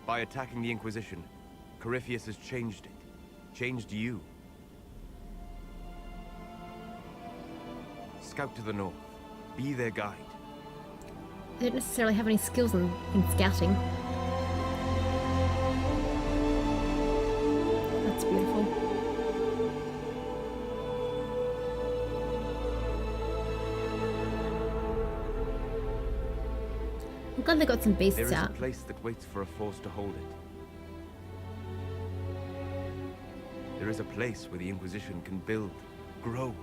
By attacking the Inquisition, Corypheus has changed it. Changed you. Scout to the north. Be their guide. I don't necessarily have any skills in scouting. That's beautiful. I'm glad they got some beasts There is out. a place that waits for a force to hold it. There is a place where the Inquisition can build, grow.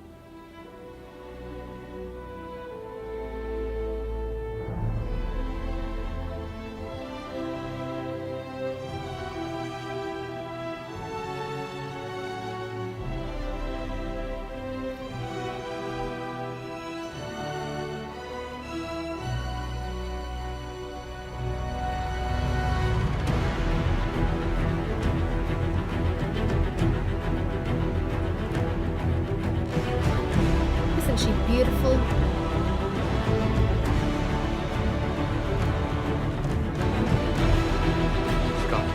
Isn't she beautiful? Scott.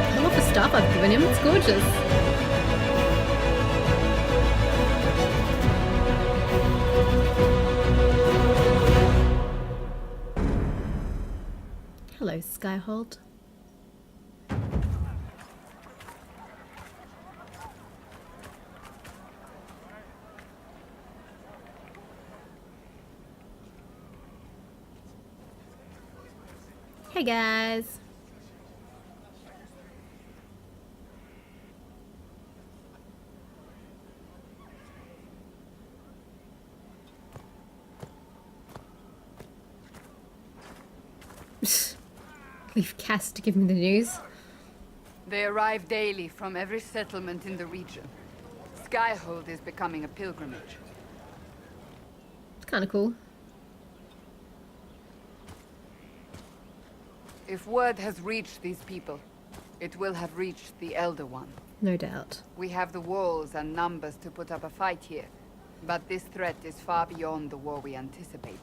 I love the stuff I've given him. It's gorgeous. Hello, Skyhold. Hey guys. Leave Cass to give me the news. They arrive daily from every settlement in the region. Skyhold is becoming a pilgrimage. It's kind of cool. If word has reached these people, it will have reached the Elder One. No doubt. We have the walls and numbers to put up a fight here, but this threat is far beyond the war we anticipated.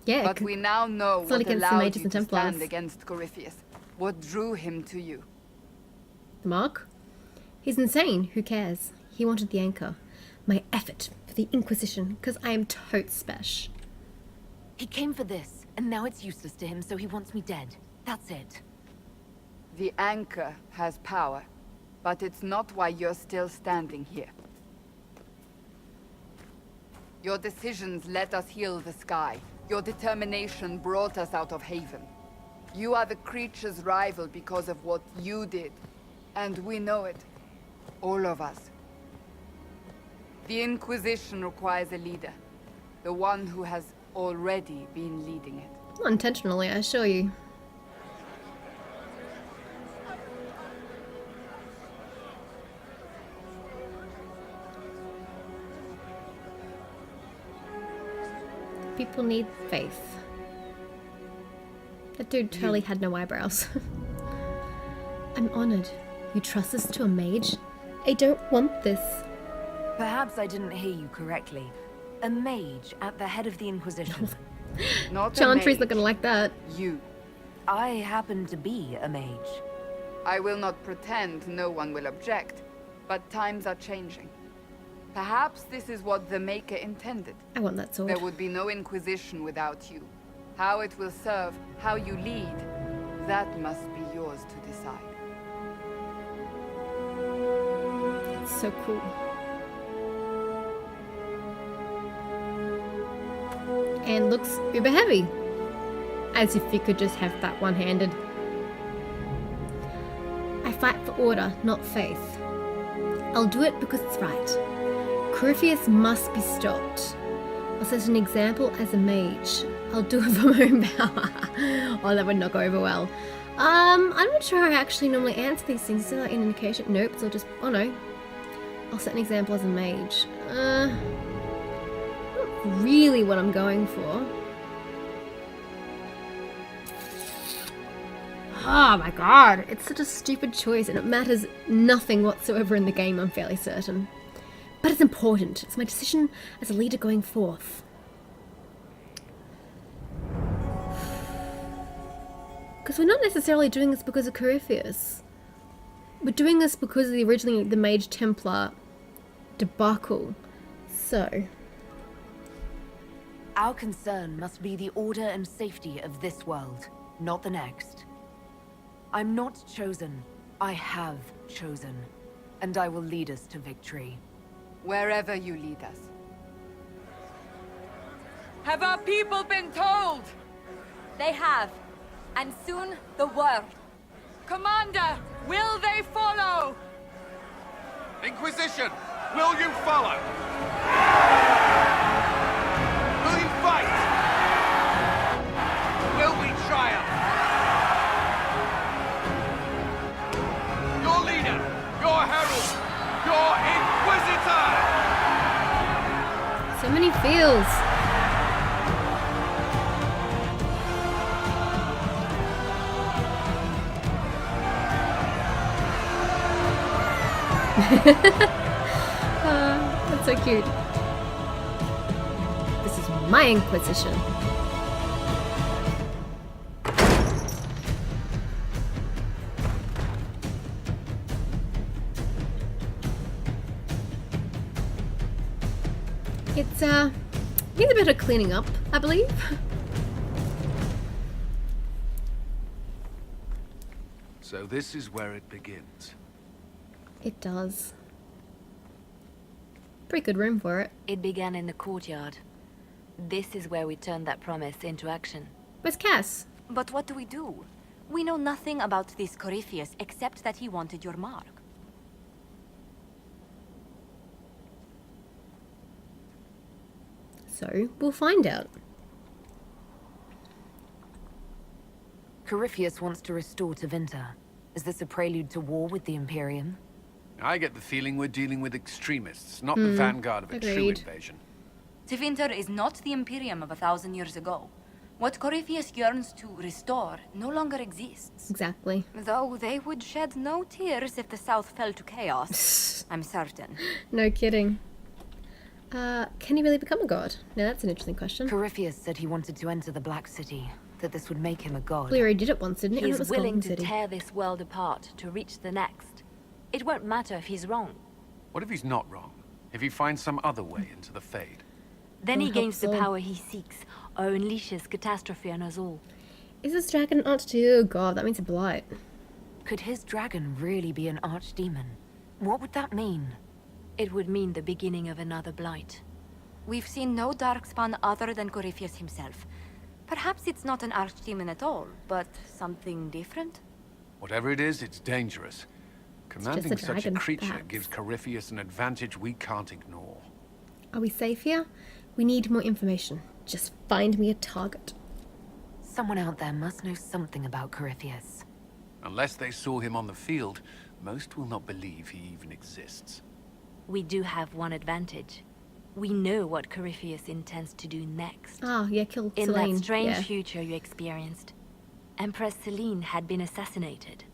Yeah, But we now know it's not what against the allowed mages you and to Templars. stand against Corypheus. What drew him to you? The Mark? He's insane. Who cares? He wanted the anchor. My effort for the Inquisition, because I am totes spesh. He came for this, and now it's useless to him, so he wants me dead. That's it. The anchor has power, but it's not why you're still standing here. Your decisions let us heal the sky. Your determination brought us out of Haven. You are the creature's rival because of what you did. And we know it. All of us. The Inquisition requires a leader. The one who has already been leading it. Not intentionally, I assure you. People need faith. That dude totally had no eyebrows. I'm honored. You trust us to a mage? I don't want this. Perhaps I didn't hear you correctly. A mage at the head of the Inquisition. Not a Chantry's not mage. gonna like that. You. I happen to be a mage. I will not pretend no one will object, but times are changing. Perhaps this is what the Maker intended. I want that sword. There would be no Inquisition without you. How it will serve, how you lead, that must be yours to decide. It's so cool. And looks uber heavy. As if you could just have that one-handed. I fight for order, not faith. I'll do it because it's right. Corypheus must be stopped. I'll set an example as a mage. I'll do it for my own power. Oh, that would not go over well. I'm not sure how I actually normally answer these things. Is there like an indication? Nope, so I'll just... Oh no. I'll set an example as a mage. Not really what I'm going for. Oh my god, it's such a stupid choice and it matters nothing whatsoever in the game, I'm fairly certain. But it's important. It's my decision as a leader going forth. Because we're not necessarily doing this because of Corypheus. We're doing this because of the Mage Templar debacle. So... Our concern must be the order and safety of this world, not the next. I'm not chosen. I have chosen. And I will lead us to victory. Wherever you lead us. Have our people been told? They have. And soon, the world. Commander, will they follow? Inquisition, will you follow? Will you fight? Will we triumph? Your leader, your herald, your inquisitor! So many feels. That's so cute. This is my Inquisition. It's needs a bit of cleaning up, I believe. So this is where it begins. It does. Pretty good room for it. It began in the courtyard. This is where we turned that promise into action. Where's Cass? But what do? We know nothing about this Corypheus except that he wanted your mark. So, we'll find out. Corypheus wants to restore Tevinter. Is this a prelude to war with the Imperium? I get the feeling we're dealing with extremists, not the vanguard of a true agreed. invasion. Tevinter is not the Imperium of 1,000 years ago. What Corypheus yearns to restore no longer exists. Exactly. Though they would shed no tears if the South fell to chaos, I'm certain. No kidding. Can he really become a god? Now that's an interesting question. Corypheus said he wanted to enter the Black City, that this would make him a god. Well, he already did it once, didn't he? He's It was willing Golden to City. tear this world apart to reach the next. It won't matter if he's wrong. What if he's not wrong? If he finds some other way into the Fade? Then he Well, gains the helpful. power he seeks, or unleashes catastrophe on us all. Is this dragon an arch-demon? Oh god, that means a blight. Could his dragon really be an archdemon? What would that mean? It would mean the beginning of another blight. We've seen no darkspawn other than Corypheus himself. Perhaps it's not an archdemon at all, but something different? Whatever it is, it's dangerous. Commanding just a such a dragon, creature perhaps. gives Corypheus an advantage we can't ignore. Are we safe here? We need more information. Just find me a target. Someone out there must know something about Corypheus. Unless they saw him on the field, most will not believe he even exists. We do have one advantage. We know what Corypheus intends to do next. Ah, yeah, kill In Selene. that strange yeah. future you experienced, Empress Selene had been assassinated.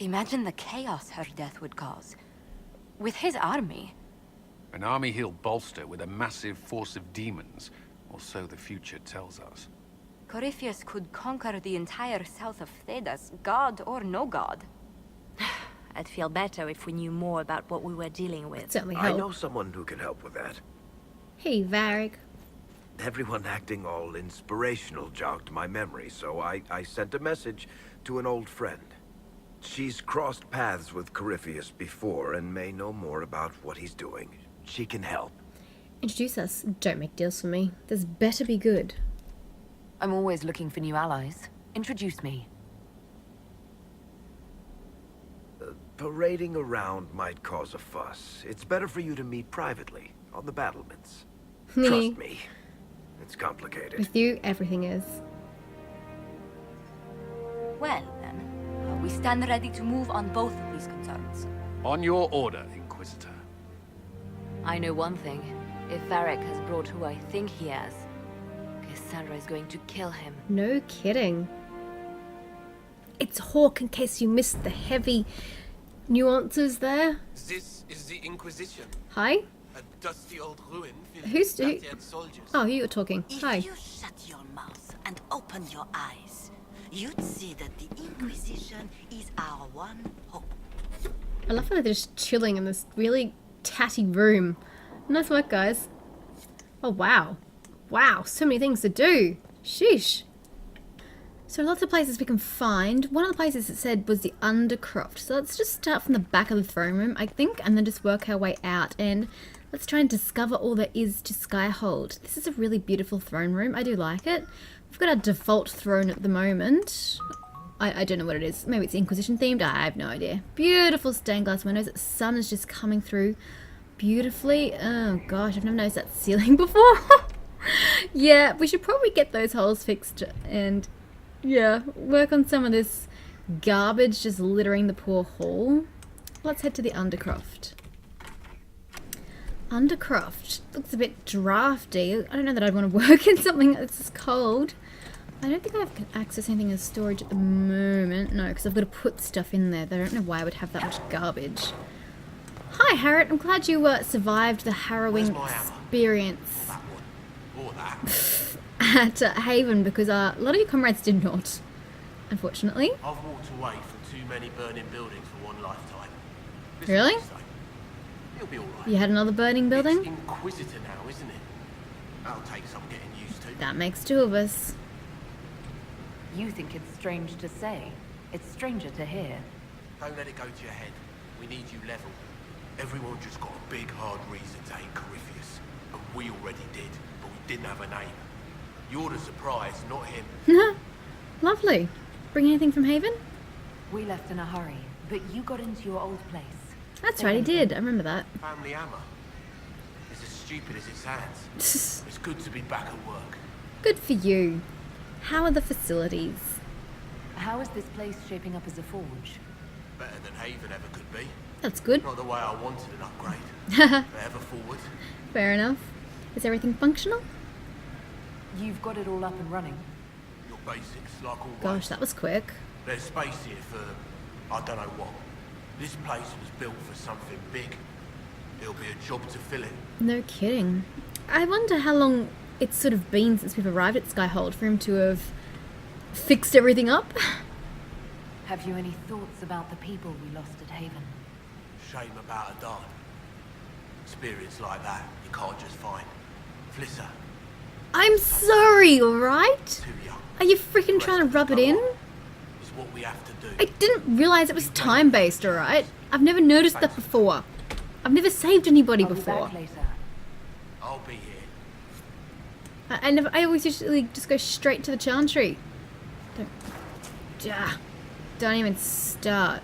Imagine the chaos her death would cause. With his army. An army he'll bolster with a massive force of demons, or so the future tells us. Corypheus could conquer the entire south of Thedas, god or no god. I'd feel better if we knew more about what we were dealing with. Certainly I help. know someone who can help with that. Hey, Varric. Everyone acting all inspirational jogged my memory, so I sent a message to an old friend. She's crossed paths with Corypheus before and may know more about what he's doing. She can help. Introduce us. Don't make deals for me. This better be good. I'm always looking for new allies. Introduce me. Parading around might cause a fuss. It's better for you to meet privately, on the battlements. Trust me, it's complicated. With you, everything is. Well, then, we stand ready to move on both of these concerns. On your order, Inquisitor. I know one thing. If Varric has brought who I think he has, Cassandra is going to kill him. No kidding. It's Hawk, in case you missed the heavy nuances there. This is the Inquisition. Hi? A dusty old ruin filled Who's- with who- battered soldiers. Oh, you're talking. If Hi. you shut your mouth and open your eyes, you'd see that the Inquisition is our one hope. I love how they're just chilling in this really tatty room. Nice work, guys. Oh, wow. Wow, so many things to do. Sheesh. So lots of places we can find. One of the places it said was the Undercroft. So let's just start from the back of the throne room, I think, and then just work our way out. And let's try and discover all there is to Skyhold. This is a really beautiful throne room. I do like it. We've got our default throne at the moment. I don't know what it is. Maybe it's Inquisition themed. I have no idea. Beautiful stained glass windows. The sun is just coming through beautifully. Oh gosh, I've never noticed that ceiling before. Yeah, we should probably get those holes fixed and yeah, work on some of this garbage just littering the poor hall. Let's head to the Undercroft. Undercroft looks a bit drafty. I don't know that I'd want to work in something that's this cold. I don't think I can access anything as storage at the moment. No, because I've got to put stuff in there. I don't know why I would have that much garbage. Hi, Harriet. I'm glad you survived the harrowing experience That one. Or that. at Haven, because a lot of your comrades did not, unfortunately. I've walked away from too many burning buildings for one lifetime. Listen Really? what I say. It'll be alright. You had another burning It's building? Inquisitor now, isn't it? That'll take some getting used to. That makes two of us. You think it's strange to say. It's stranger to hear. Don't let it go to your head. We need you level. Everyone just got a big hard reason to hate Corypheus. And we already did, but we didn't have a name. You're the surprise, not him. Lovely. Bring anything from Haven? We left in a hurry, but you got into your old place. That's Say right, he anything. did. I remember that. Family hammer. It's as stupid as it sounds. It's good to be back at work. Good for you. How are the facilities? How is this place shaping up as a forge? Better than Haven ever could be. That's good. Not the way I wanted an upgrade. Forever forward. Fair enough. Is everything functional? You've got it all up and running. Your basics, like always. Gosh, that was quick. There's space here for, I don't know what. This place was built for something big. It'll be a job to fill it. No kidding. I wonder how long it's sort of been since we've arrived at Skyhold for him to have fixed everything up. Have you any thoughts about the people we lost at Haven? Shame about a darn. Experience like that, you can't just find. Flisser, I'm sorry, alright? too young. Are you freaking trying to rub it in? Is what we have to do. I didn't realize it was time-based, alright? I've never noticed that before. I've never saved anybody I'll be before. back later. I'll be here. I always usually just go straight to the chantry. Don't even start.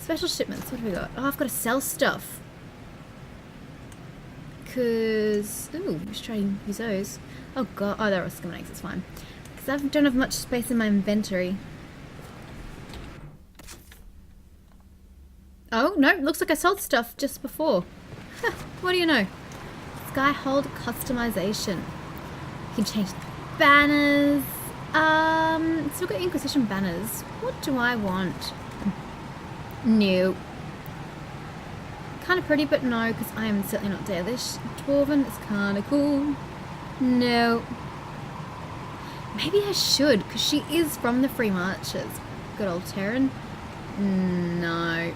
Special shipments, what have we got? Oh, I've got to sell stuff. Because, ooh, let's try and use those. Oh god, oh, they're all schematics, it's fine. Because I don't have much space in my inventory. Oh, no, looks like I sold stuff just before. Huh, what do you know? Skyhold customization. You can change the banners. Still got Inquisition banners. What do I want? No. Kind of pretty, but no, because I am certainly not Dalish. Dwarven is kind of cool. No. Maybe I should, because she is from the Free Marchers. Good old Terran. No.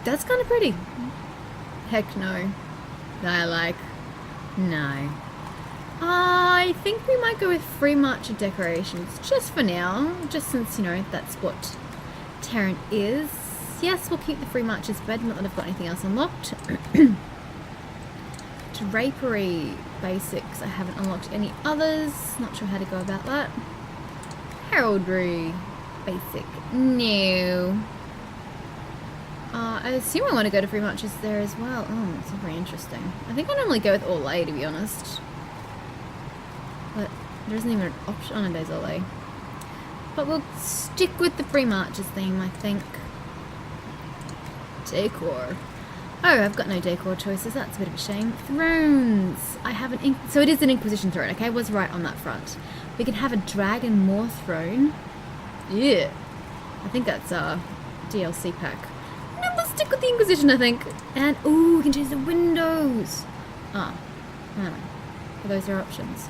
That's kind of pretty. Heck no. No. I think we might go with Free Marcher decorations, just for now. Just since, you know, that's what Terran is. Yes, we'll keep the Free Marcher's bed, not that I've got anything else unlocked. Drapery basics, I haven't unlocked any others. Not sure how to go about that. Heraldry basic, no. I assume I want to go to Free Marchers there as well. Oh, that's very interesting. I think I normally go with All A, to be honest. But there isn't even an option on Days All A. But we'll stick with the Free Marchers theme, I think. Decor. Oh, I've got no decor choices. That's a bit of a shame. Thrones. I have an so it is an Inquisition throne. Okay, I was right on that front. We can have a Dragon Moor throne. Yeah. I think that's a DLC pack. Numbers stick with the Inquisition, I think. And, ooh, we can change the windows. Ah. Well, those are options.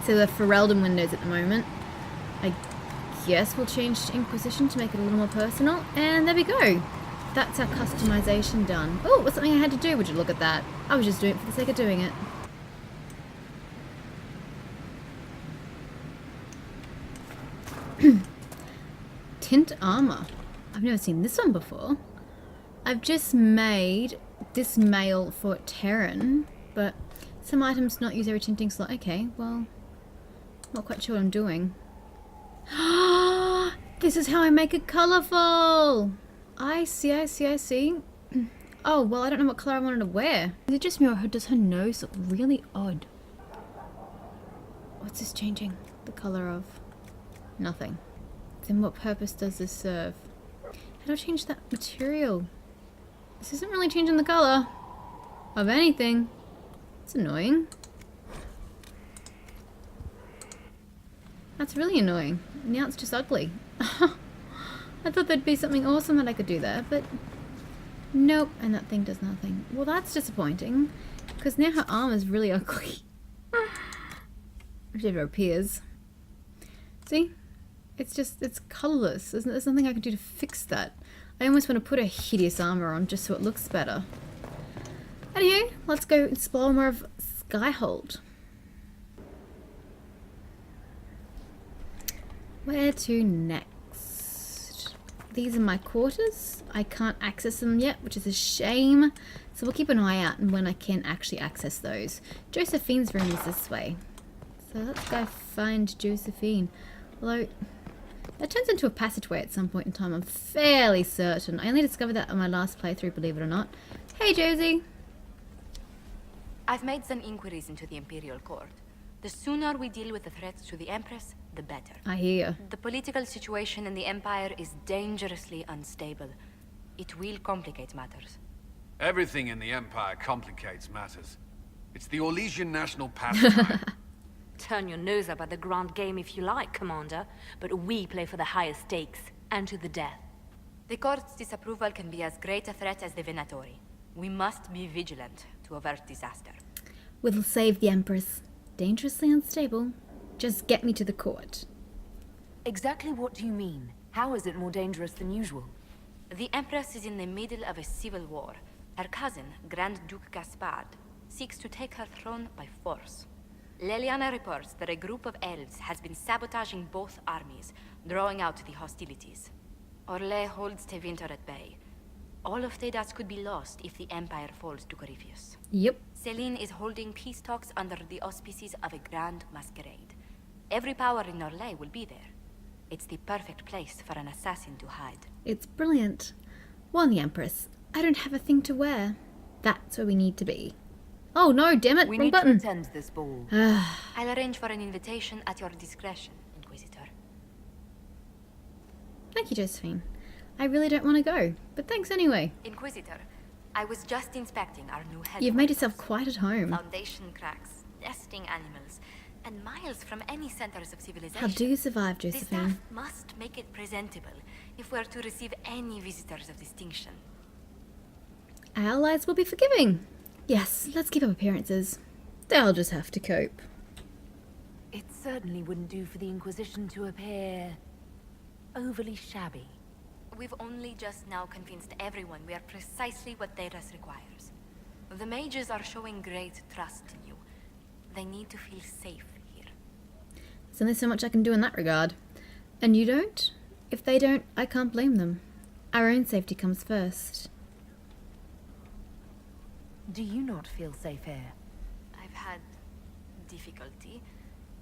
So the Ferelden windows at the moment. I guess we'll change to Inquisition to make it a little more personal. And there we go. That's our customization done. Oh, it was something I had to do. Would you look at that? I was just doing it for the sake of doing it. Tint armor. I've never seen this one before. I've just made this mail for Terran, but some items do not use every tinting slot. Okay, well, not quite sure what I'm doing. This is how I make it colourful. I see, I see, I see. Oh, well, I don't know what colour I wanted to wear. Is it just me, or does her nose look really odd? What's this changing the colour of? Nothing. Then what purpose does this serve? How do I change that material? This isn't really changing the colour of anything. It's annoying. That's really annoying. Now it's just ugly. I thought there'd be something awesome that I could do there, but nope, and that thing does nothing. Well, that's disappointing, because now her arm is really ugly. If it ever appears. See? It's colourless. There's nothing I can do to fix that. I almost want to put a hideous armour on just so it looks better. Anywho, let's go explore more of Skyhold. Where to next? These are my quarters. I can't access them yet, which is a shame. So we'll keep an eye out when I can actually access those. Josephine's room is this way. So let's go find Josephine. Although, that turns into a passageway at some point in time, I'm fairly certain. I only discovered that on my last playthrough, believe it or not. Hey, Josie! I've made some inquiries into the Imperial Court. The sooner we deal with the threats to the Empress, the better. I hear. The political situation in the Empire is dangerously unstable. It will complicate matters. Everything in the Empire complicates matters. It's the Orlesian national pastime. Turn your nose up at the grand game if you like, Commander, but we play for the highest stakes, and to the death. The Court's disapproval can be as great a threat as the Venatori. We must be vigilant to avert disaster. We'll save the Empress. Dangerously unstable. Just get me to the court. Exactly what do you mean? How is it more dangerous than usual? The Empress is in the middle of a civil war. Her cousin, Grand Duke Gaspard, seeks to take her throne by force. Leliana reports that a group of elves has been sabotaging both armies, drawing out the hostilities. Orlais holds Tevinter at bay. All of Thedas could be lost if the Empire falls to Corypheus. Yep. Selene is holding peace talks under the auspices of a grand masquerade. Every power in Orlais will be there. It's the perfect place for an assassin to hide. It's brilliant. Warn the Empress. I don't have a thing to wear. That's where we need to be. Oh no, damn it, We wrong need button. to attend this ball. I'll arrange for an invitation at your discretion, Inquisitor. Thank you, Josephine. I really don't want to go, but thanks anyway. Inquisitor, I was just inspecting our new headquarters. You've made yourself quite at home. Foundation cracks, nesting animals, and miles from any centers of civilization. How do you survive, The Josephine? staff must make it presentable if we're to receive any visitors of distinction. Our allies will be forgiving. Yes, let's keep up appearances. They'll just have to cope. It certainly wouldn't do for the Inquisition to appear overly shabby. We've only just now convinced everyone we are precisely what Thedas requires. The mages are showing great trust in you. They need to feel safe here. There's only so much I can do in that regard. And you don't? If they don't, I can't blame them. Our own safety comes first. Do you not feel safe here? I've had difficulty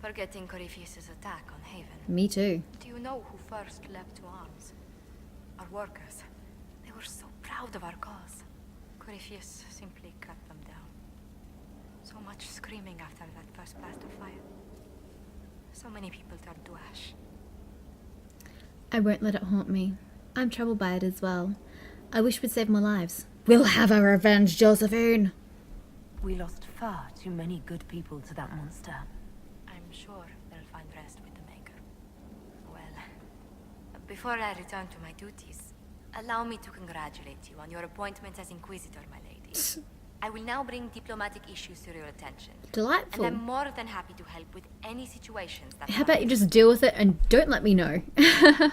forgetting Corypheus's attack on Haven. Me too. Do you know who first leapt to arms? Our workers. They were so proud of our cause. Corypheus simply cut them down. So much screaming after that first blast of fire. So many people turned to ash. I won't let it haunt me. I'm troubled by it as well. I wish we'd saved more lives. We'll have our revenge, Josephine! We lost far too many good people to that monster. I'm sure they'll find rest with the Maker. Well, before I return to my duties, Allow me to congratulate you on your appointment as Inquisitor, my lady. I will now bring diplomatic issues to your attention. Delightful. And I'm more than happy to help with any situations that How about you just deal with it and don't let me know? Don't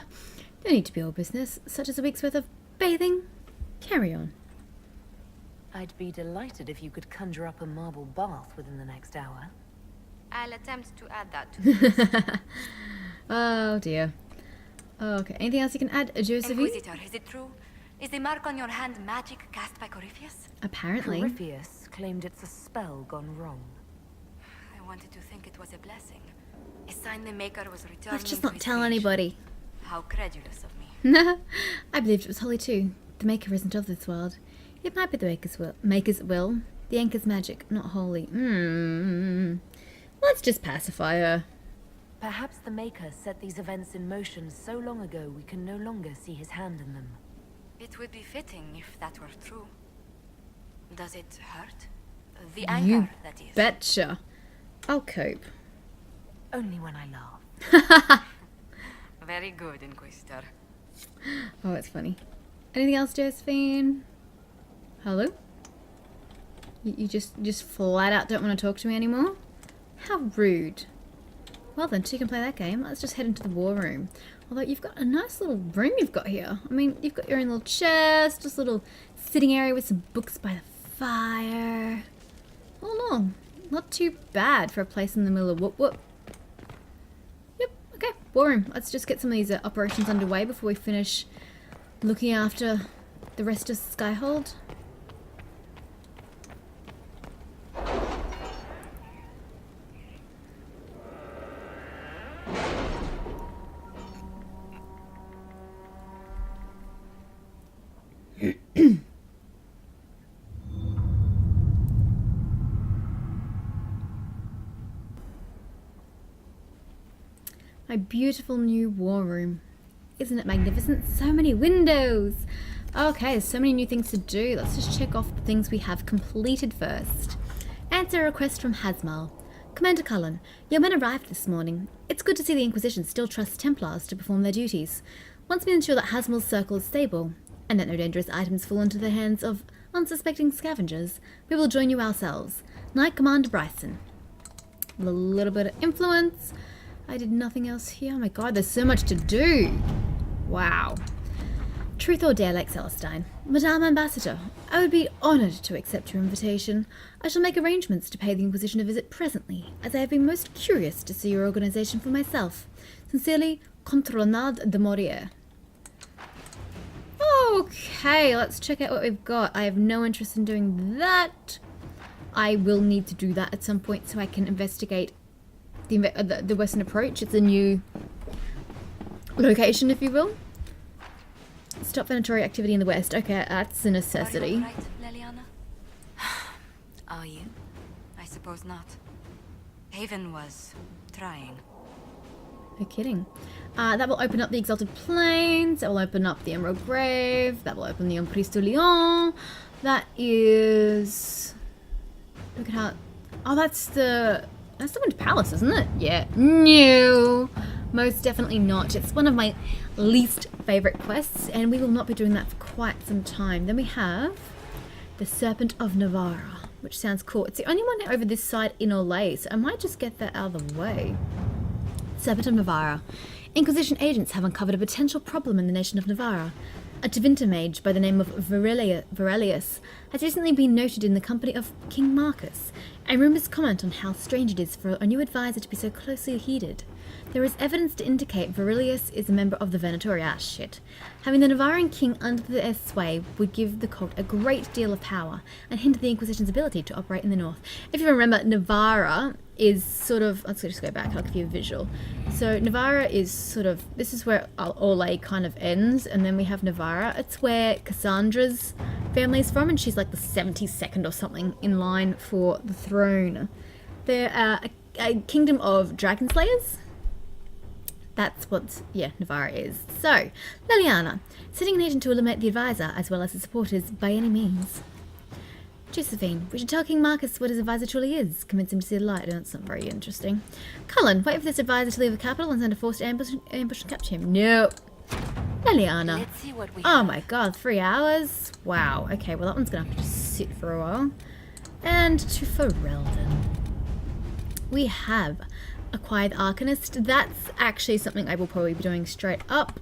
need to be all business, such as a week's worth of bathing. Carry on. I'd be delighted if you could conjure up a marble bath within the next hour. I'll attempt to add that to the list. Oh dear. Okay, anything else you can add, Josephine? Inquisitor, is it true? Is the mark on your hand magic cast by Corypheus? Apparently. Corypheus claimed it's a spell gone wrong. I wanted to think it was a blessing. A sign the maker was returning Let's just to not his tell age. anybody. How credulous of me. I believed it was holy too. The maker isn't of this world. It might be the maker's will. The anchor's magic, not holy. Let's just pacify her. Perhaps the Maker set these events in motion so long ago we can no longer see his hand in them. It would be fitting if that were true. Does it hurt? The anger, You that is. betcha. I'll cope. Only when I laugh. Very good, Inquisitor. Oh, it's funny. Anything else, Josephine? Hello? You just flat out don't want to talk to me anymore? How rude. Well then, two can play that game. Let's just head into the war room. Although you've got a nice little room you've got here. I mean, you've got your own little chest, just a little sitting area with some books by the fire. Oh no, not too bad for a place in the middle of whoop whoop. Yep, okay, war room. Let's just get some of these operations underway before we finish looking after the rest of Skyhold. My beautiful new war room. Isn't it magnificent? So many windows! Okay, there's so many new things to do. Let's just check off the things we have completed first. Answer a request from Hasmal. Commander Cullen, your men arrived this morning. It's good to see the Inquisition still trusts Templars to perform their duties. Once we ensure that Hasmal's circle is stable, and that no dangerous items fall into the hands of unsuspecting scavengers, we will join you ourselves. Knight Commander Bryson. A little bit of influence. I did nothing else here. Oh my god, there's so much to do. Wow. Truth or dare, Lake Celestine. Madame Ambassador, I would be honoured to accept your invitation. I shall make arrangements to pay the Inquisition a visit presently, as I have been most curious to see your organisation for myself. Sincerely, Comte Ronald de Maurier. Okay, let's check out what we've got. I have no interest in doing that. I will need to do that at some point so I can investigate the Western Approach. It's a new location, if you will. Stop venatory activity in the West. Okay, that's a necessity. Are you all right, Leliana? Are you? I suppose not. Haven was trying. No kidding. That will open up the Exalted Plains. That will open up the Emerald Grave. That will open the Emprise de Lyon. That is... Look at how... Oh, that's the Winter Palace, isn't it? Yeah. No. Most definitely not. It's one of my least favourite quests, and we will not be doing that for quite some time. Then we have the Serpent of Navarra, which sounds cool. It's the only one over this side in Olay, so I might just get that out of the way. Serpent of Navarra. Inquisition agents have uncovered a potential problem in the nation of Navarra. A Tevinter mage by the name of Varelius has recently been noted in the company of King Marcus, and rumours comment on how strange it is for a new advisor to be so closely heeded. There is evidence to indicate Varelius is a member of the Venatori. Shit. Having the Navarran king under their sway would give the cult a great deal of power and hinder the Inquisition's ability to operate in the north. If you remember, Navarra is sort of... Let's just go back, I'll give you a visual. So Navarra is sort of... This is where Olay kind of ends, and then we have Navarra. It's where Cassandra's family is from, and she's like the 72nd or something in line for the throne. They're a kingdom of dragon slayers. That's what, Navarra is. So, Leliana, sending an agent to eliminate the advisor as well as his supporters by any means. Josephine, we should tell King Marcus what his advisor truly is. Convince him to see the light. That's not very interesting. Cullen, wait for this advisor to leave the capital and send a force to ambush and capture him. No. Liliana. Let's see what we Oh have. my god, 3 hours? Wow. Okay, well that one's gonna have to just sit for a while. And to Ferelden. We have acquired Arcanist. That's actually something I will probably be doing straight up.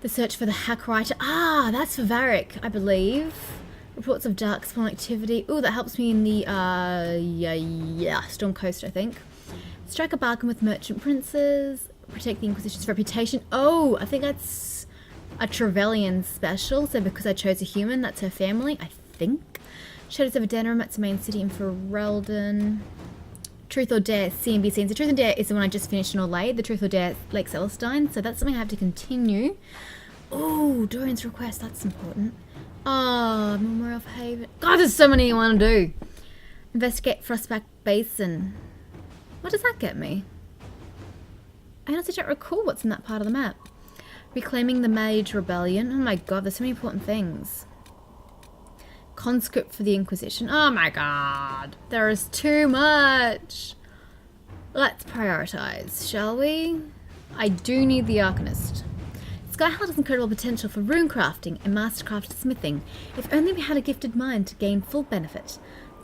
The search for the hack writer. Ah, that's for Varric, I believe. Reports of dark spawn activity. Oh, that helps me in the Storm Coast, I think. Strike a bargain with merchant princes. Protect the Inquisition's reputation. Oh, I think that's a Trevelyan special. So because I chose a human, that's her family, I think. Shadows of Adenarum, that's the main city in Ferelden. Truth or Dare, C&B scenes. The Truth or Dare is the one I just finished in Orlais. The Truth or Dare, Lake Celestine. So that's something I have to continue. Oh, Dorian's request, that's important. Oh, Memorial of Haven. God, there's so many you want to do. Investigate Frostback Basin. What does that get me? I honestly don't recall what's in that part of the map. Reclaiming the Mage Rebellion. Oh my god, there's so many important things. Conscript for the Inquisition. Oh my god. There is too much. Let's prioritize, shall we? I do need the Arcanist. Skyhold has incredible potential for rune crafting and mastercraft smithing, if only we had a gifted mind to gain full benefit.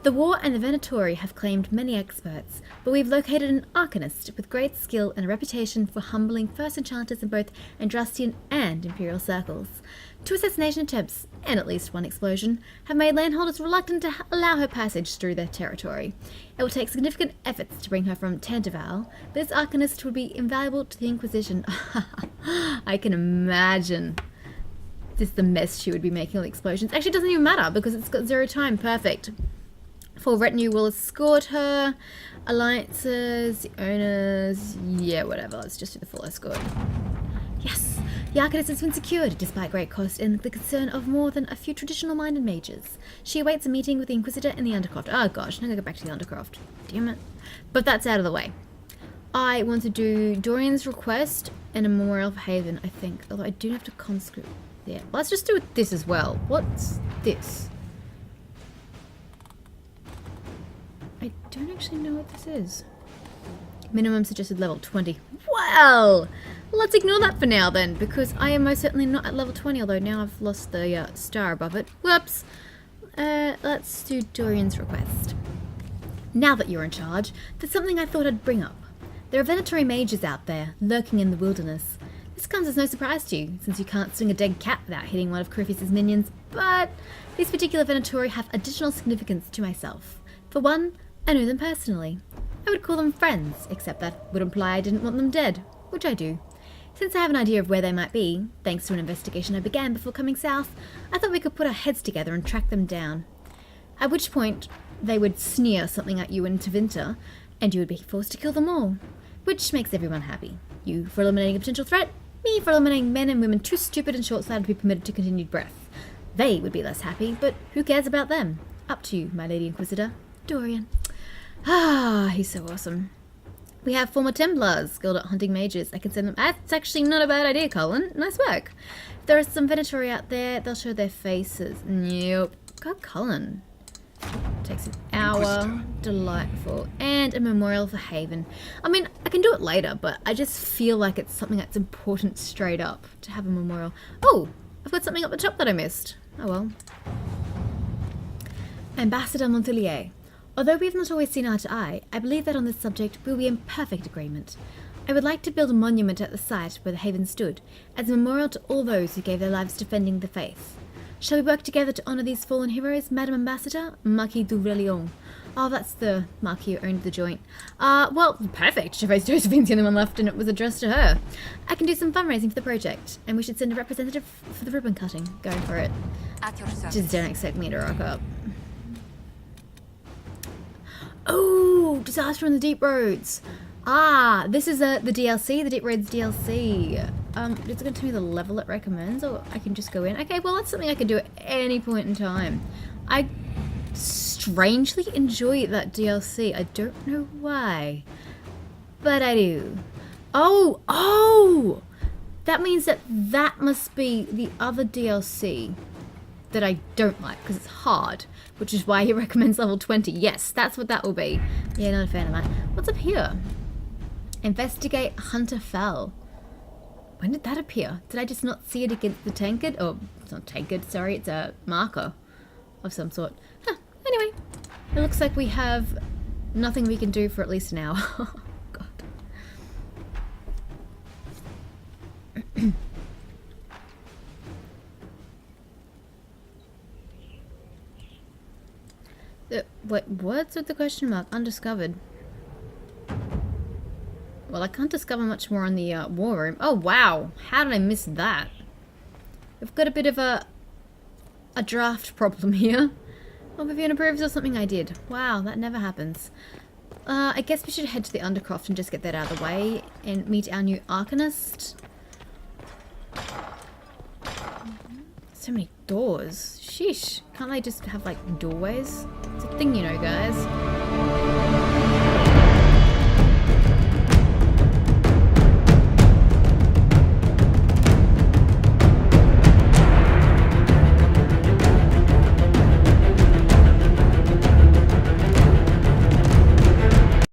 The War and the Venatori have claimed many experts, but we've located an Arcanist with great skill and a reputation for humbling first enchanters in both Andrastian and Imperial circles. 2 assassination attempts, and at least 1 explosion, have made landholders reluctant to allow her passage through their territory. It will take significant efforts to bring her from Tantaval, but this Arcanist would be invaluable to the Inquisition. I can imagine just the mess she would be making with explosions. Actually, it doesn't even matter because it's got 0 time. Perfect. Full retinue will escort her. Alliances, the owners, yeah, whatever. Let's just do the full escort. Yes, the Arcanist has been secured, despite great cost and the concern of more than a few traditional-minded mages. She awaits a meeting with the Inquisitor and the Undercroft. Oh gosh, I'm gonna go back to the Undercroft. Damn it. But that's out of the way. I want to do Dorian's request and a Memorial of Haven, I think. Although I do have to conscript. Yeah, let's just do this as well. What's this? I don't actually know what this is. Minimum suggested level 20. Well, let's ignore that for now then, because I am most certainly not at level 20, although now I've lost the star above it. Whoops. Let's do Dorian's request. Now that you're in charge, there's something I thought I'd bring up. There are Venatori mages out there, lurking in the wilderness. This comes as no surprise to you, since you can't swing a dead cat without hitting one of Corypheus' minions, but these particular Venatori have additional significance to myself. For one, I know them personally. I would call them friends, except that would imply I didn't want them dead, which I do. Since I have an idea of where they might be, thanks to an investigation I began before coming south, I thought we could put our heads together and track them down. At which point, they would sneer something at you in Tevinter, and you would be forced to kill them all. Which makes everyone happy. You for eliminating a potential threat, me for eliminating men and women too stupid and short-sighted to be permitted to continued breath. They would be less happy, but who cares about them? Up to you, my Lady Inquisitor. Dorian. Ah, he's so awesome. We have former Templars skilled at hunting mages. I can send them. That's actually not a bad idea, Colin. Nice work. If there are some Venatori out there, they'll show their faces. Nope. God, Colin. Takes an hour. Inquisitor. Delightful. And a memorial for Haven. I mean, I can do it later, but I just feel like it's something that's important straight up to have a memorial. Oh, I've got something up the top that I missed. Oh well. Ambassador Montelier. Although we have not always seen eye to eye, I believe that on this subject we'll be in perfect agreement. I would like to build a monument at the site where the Haven stood, as a memorial to all those who gave their lives defending the faith. Shall we work together to honour these fallen heroes, Madame Ambassador? Marquis d'Aurelion. Oh, that's the Marquis who owned the joint. Well, perfect. Gervais Josephine's the only one left and it was addressed to her. I can do some fundraising for the project, and we should send a representative for the ribbon cutting. Go for it. At your service. Just don't expect me to rock up. Oh, Disaster on the Deep Roads. Ah, this is the DLC, the Deep Roads DLC. It's going to tell me the level it recommends, or I can just go in. Okay, well, that's something I can do at any point in time. I strangely enjoy that DLC. I don't know why, but I do. Oh! That means that must be the other DLC that I don't like, because it's hard, which is why he recommends level 20. Yes, that's what that will be. Yeah, not a fan of that. What's up here? Investigate Hunter Fell. When did that appear? Did I just not see it against the tankard? Oh, it's not tankard, sorry, it's a marker of some sort. Huh, anyway. It looks like we have nothing we can do for at least an hour. God. What's with the question mark? Undiscovered. Well, I can't discover much more on the war room. Oh, wow. How did I miss that? We've got a bit of a draft problem here. Oh, Vivian approves of something I did. Wow, that never happens. I guess we should head to the Undercroft and just get that out of the way and meet our new Arcanist. So many doors. Sheesh. Can't they just have, like, doorways? It's a thing, you know, guys.